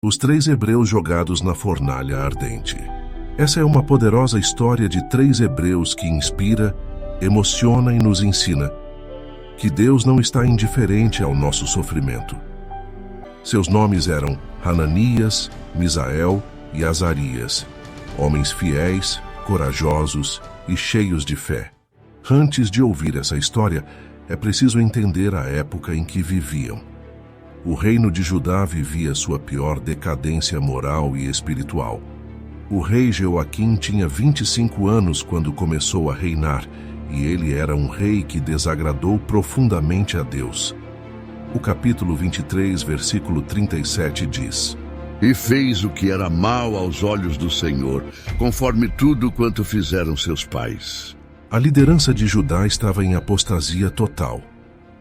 Os três hebreus jogados na fornalha ardente. Essa é uma poderosa história de três hebreus que inspira, emociona e nos ensina que Deus não está indiferente ao nosso sofrimento. Seus nomes eram Hananias, Misael e Azarias, homens fiéis, corajosos e cheios de fé. Antes de ouvir essa história, é preciso entender a época em que viviam. O reino de Judá vivia sua pior decadência moral e espiritual. O rei Jeoaquim tinha 25 anos quando começou a reinar, e ele era um rei que desagradou profundamente a Deus. O capítulo 23, versículo 37 diz: E fez o que era mal aos olhos do Senhor, conforme tudo quanto fizeram seus pais. A liderança de Judá estava em apostasia total.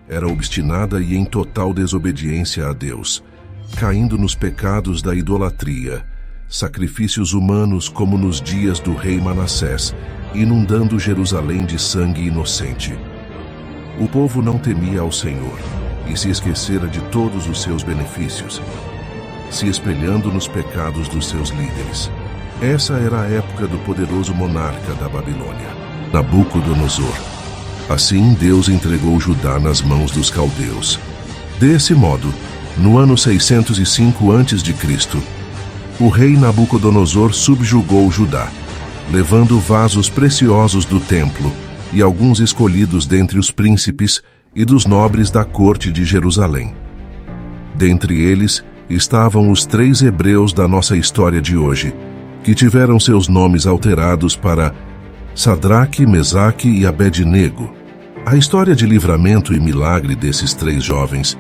Era obstinada e em total desobediência a Deus, caindo nos pecados da idolatria, sacrifícios humanos como nos dias do rei Manassés, inundando Jerusalém de sangue inocente. O povo não temia ao Senhor e se esquecera de todos os seus benefícios, se espelhando nos pecados dos seus líderes. Essa era a época do poderoso monarca da Babilônia, Nabucodonosor. Assim, Deus entregou Judá nas mãos dos caldeus. Desse modo, no ano 605 a.C., o rei Nabucodonosor subjugou Judá, levando vasos preciosos do templo e alguns escolhidos dentre os príncipes e dos nobres da corte de Jerusalém. Dentre eles estavam os três hebreus da nossa história de hoje, que tiveram seus nomes alterados para Sadraque, Mesaque e Abednego. A história de livramento e milagre desses três jovens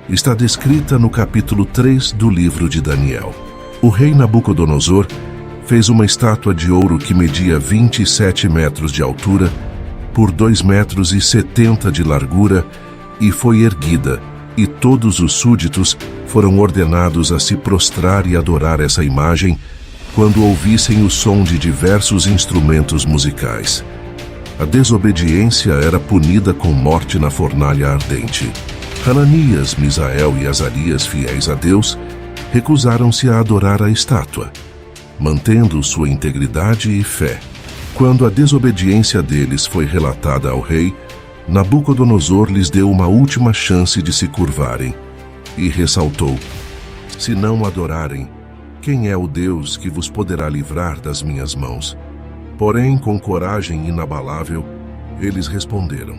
está descrita no capítulo 3 do livro de Daniel. O rei Nabucodonosor fez uma estátua de ouro que media 27 metros de altura por 2,70 metros de largura e foi erguida, e todos os súditos foram ordenados a se prostrar e adorar essa imagem quando ouvissem o som de diversos instrumentos musicais. A desobediência era punida com morte na fornalha ardente. Hananias, Misael e Azarias, fiéis a Deus, recusaram-se a adorar a estátua, mantendo sua integridade e fé. Quando a desobediência deles foi relatada ao rei, Nabucodonosor lhes deu uma última chance de se curvarem e ressaltou: Se não adorarem, quem é o Deus que vos poderá livrar das minhas mãos? Porém, com coragem inabalável, eles responderam: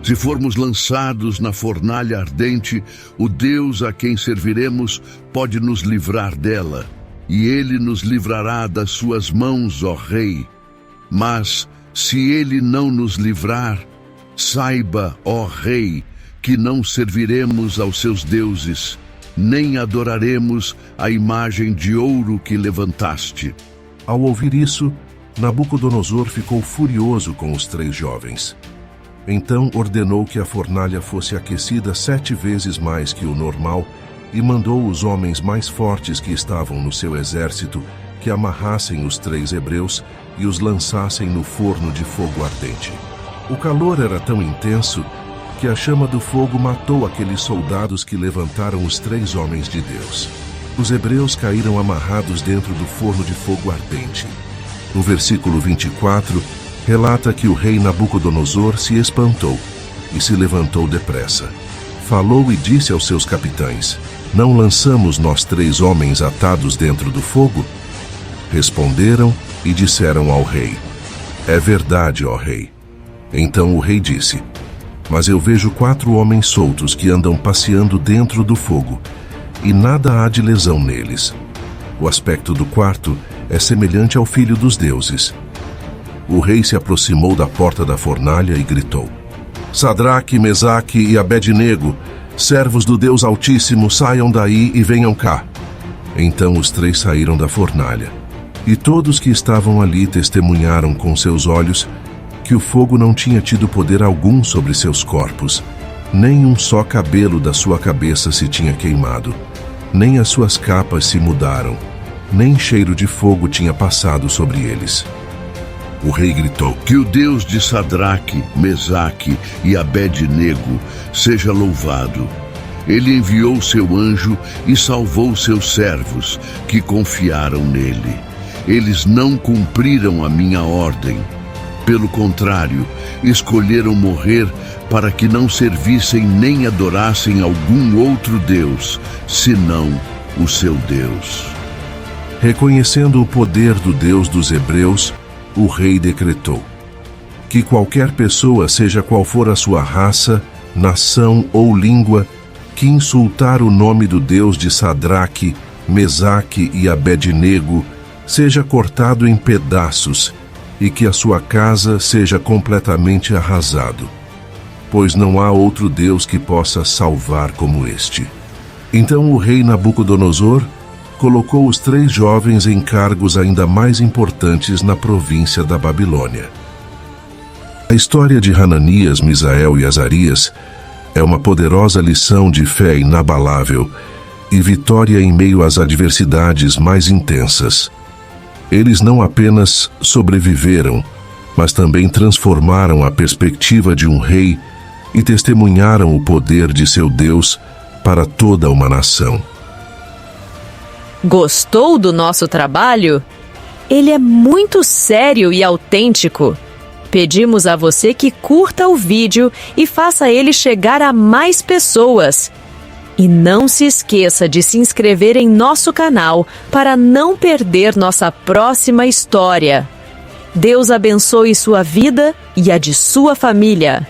Se formos lançados na fornalha ardente, o Deus a quem serviremos pode nos livrar dela, e ele nos livrará das suas mãos, ó rei. Mas, se ele não nos livrar, saiba, ó rei, que não serviremos aos seus deuses, nem adoraremos a imagem de ouro que levantaste. Ao ouvir isso, Nabucodonosor ficou furioso com os três jovens. Então ordenou que a fornalha fosse aquecida 7 vezes mais que o normal e mandou os homens mais fortes que estavam no seu exército que amarrassem os três hebreus e os lançassem no forno de fogo ardente. O calor era tão intenso que a chama do fogo matou aqueles soldados que levantaram os três homens de Deus. Os hebreus caíram amarrados dentro do forno de fogo ardente. No versículo 24, relata que o rei Nabucodonosor se espantou e se levantou depressa. Falou e disse aos seus capitães: Não lançamos nós 3 homens atados dentro do fogo? Responderam e disseram ao rei: É verdade, ó rei. Então o rei disse: Mas eu vejo 4 homens soltos que andam passeando dentro do fogo, e nada há de lesão neles. O aspecto do quarto é semelhante ao filho dos deuses. O rei se aproximou da porta da fornalha e gritou: Sadraque, Mesaque e Abednego, servos do Deus Altíssimo, saiam daí e venham cá. Então os 3 saíram da fornalha, e todos que estavam ali testemunharam com seus olhos que o fogo não tinha tido poder algum sobre seus corpos, nem um só cabelo da sua cabeça se tinha queimado, nem as suas capas se mudaram, nem cheiro de fogo tinha passado sobre eles. O rei gritou: Que o Deus de Sadraque, Mesaque e Abednego seja louvado, Ele enviou seu anjo e salvou seus servos, que confiaram nele. Eles não cumpriram a minha ordem. Pelo contrário, escolheram morrer para que não servissem nem adorassem algum outro Deus, senão o seu Deus. Reconhecendo o poder do Deus dos Hebreus, o rei decretou que qualquer pessoa, seja qual for a sua raça, nação ou língua, que insultar o nome do Deus de Sadraque, Mesaque e Abednego, seja cortado em pedaços e que a sua casa seja completamente arrasado, pois não há outro Deus que possa salvar como este. Então o rei Nabucodonosor colocou os 3 jovens em cargos ainda mais importantes na província da Babilônia. A história de Hananias, Misael e Azarias é uma poderosa lição de fé inabalável e vitória em meio às adversidades mais intensas. Eles não apenas sobreviveram, mas também transformaram a perspectiva de um rei e testemunharam o poder de seu Deus para toda uma nação. Gostou do nosso trabalho? Ele é muito sério e autêntico. Pedimos a você que curta o vídeo e faça ele chegar a mais pessoas. E não se esqueça de se inscrever em nosso canal para não perder nossa próxima história. Deus abençoe sua vida e a de sua família.